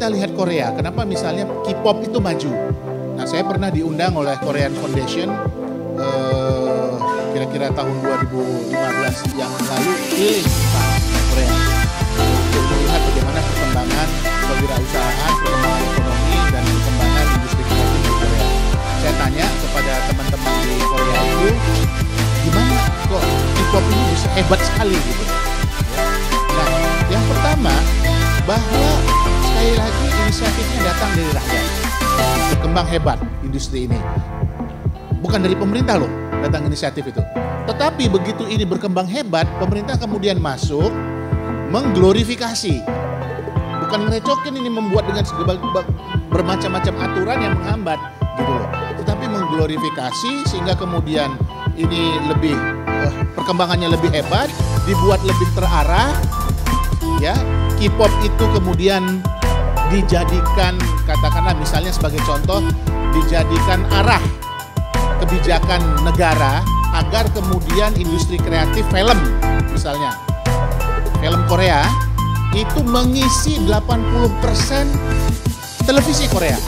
kita lihat Korea, kenapa misalnya K-pop itu maju. Nah, saya pernah diundang oleh Korean Foundation kira-kira tahun 2015 yang lalu keliling Korea untuk melihat bagaimana perkembangan kewirausahaan, perkembangan ekonomi, dan perkembangan industri kreatif di Korea. Saya tanya kepada teman-teman di Korea itu, gimana kok K-pop ini bisa hebat sekali gitu. Nah, yang pertama, bahwa sekali lagi inisiatifnya datang dari rakyat. Berkembang hebat industri ini. Bukan dari pemerintah loh, datang inisiatif itu. Tetapi begitu ini berkembang hebat, pemerintah kemudian masuk mengglorifikasi. Bukan ngerecokin ini, membuat dengan bermacam-macam aturan yang menghambat gitu loh. Tetapi mengglorifikasi sehingga kemudian ini lebih perkembangannya lebih hebat, dibuat lebih terarah. Ya, K-pop itu kemudian dijadikan, katakanlah misalnya sebagai contoh, dijadikan arah kebijakan negara agar kemudian industri kreatif film, misalnya film Korea itu mengisi 80% televisi Korea.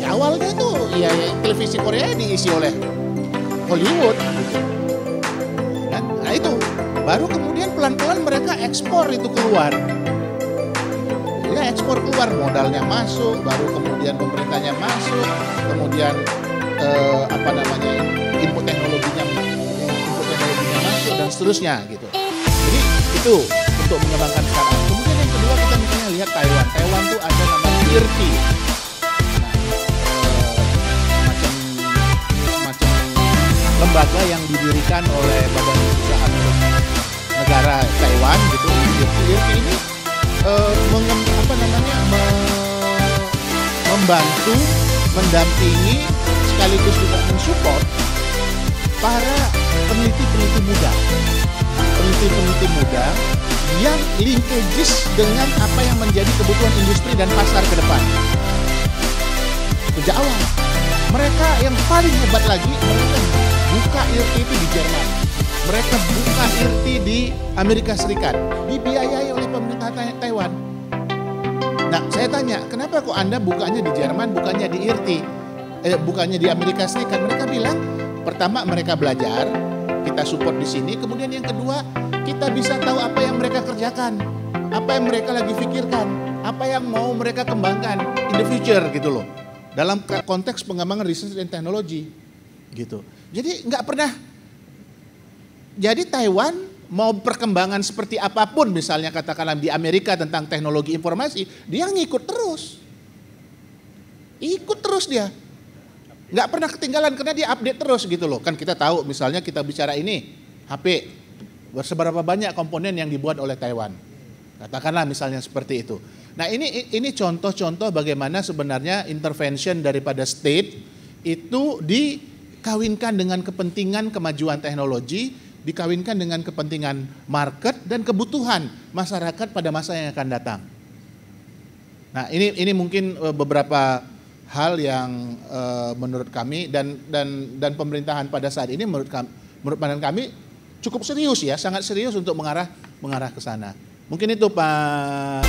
Ya, awalnya itu ya televisi Korea diisi oleh Hollywood gitu. Nah itu baru kemudian pelan-pelan mereka ekspor itu keluar. Ya, ekspor keluar, modalnya masuk, baru kemudian pemerintahnya masuk, kemudian input teknologinya masuk dan seterusnya gitu. Jadi itu untuk mengembangkan startup. Kemudian yang kedua kita misalnya lihat Taiwan. Taiwan tuh ada namanya IRT. Semacam lembaga yang didirikan oleh Badan Usaha Negara Taiwan gitu. IRT ini membantu, mendampingi, sekaligus juga mensupport para peneliti-peneliti muda yang linkages dengan apa yang menjadi kebutuhan industri dan pasar ke depan. Sejak awal, mereka yang paling hebat lagi, mereka buka IRT itu di Jerman. Mereka buka IRT di Amerika Serikat, dibiayai oleh pemerintah Taiwan. Nah, saya tanya, kenapa kok Anda bukanya di Jerman, bukannya di IRT, bukannya di Amerika Serikat? Mereka bilang, pertama mereka belajar, kita support di sini. Kemudian yang kedua, kita bisa tahu apa yang mereka kerjakan, apa yang mereka lagi pikirkan, apa yang mau mereka kembangkan in the future gitu loh. Dalam konteks pengembangan research dan teknologi gitu. Jadi nggak pernah. Jadi Taiwan mau perkembangan seperti apapun, misalnya katakanlah di Amerika tentang teknologi informasi, dia ngikut terus. Ikut terus dia. Nggak pernah ketinggalan karena dia update terus gitu loh. Kan kita tahu misalnya kita bicara ini, HP, seberapa banyak komponen yang dibuat oleh Taiwan. Katakanlah misalnya seperti itu. Nah ini contoh-contoh bagaimana sebenarnya intervention daripada state itu dikawinkan dengan kepentingan kemajuan teknologi, dikawinkan dengan kepentingan market dan kebutuhan masyarakat pada masa yang akan datang. Nah ini mungkin beberapa hal yang menurut kami dan pemerintahan pada saat ini menurut pandangan kami cukup serius ya, sangat serius untuk mengarah ke sana. Mungkin itu Pak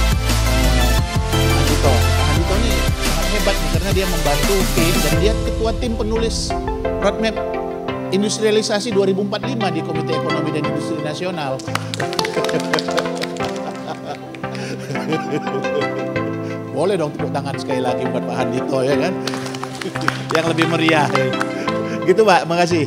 Handito. Pak Handito ini sangat hebat nih karena dia membantu tim dan dia ketua tim penulis roadmap industrialisasi 2045 di Komite Ekonomi dan Industri Nasional. Boleh dong tepuk tangan sekali lagi buat Pak Handito ya kan. Yang lebih meriah. Gitu Pak, makasih.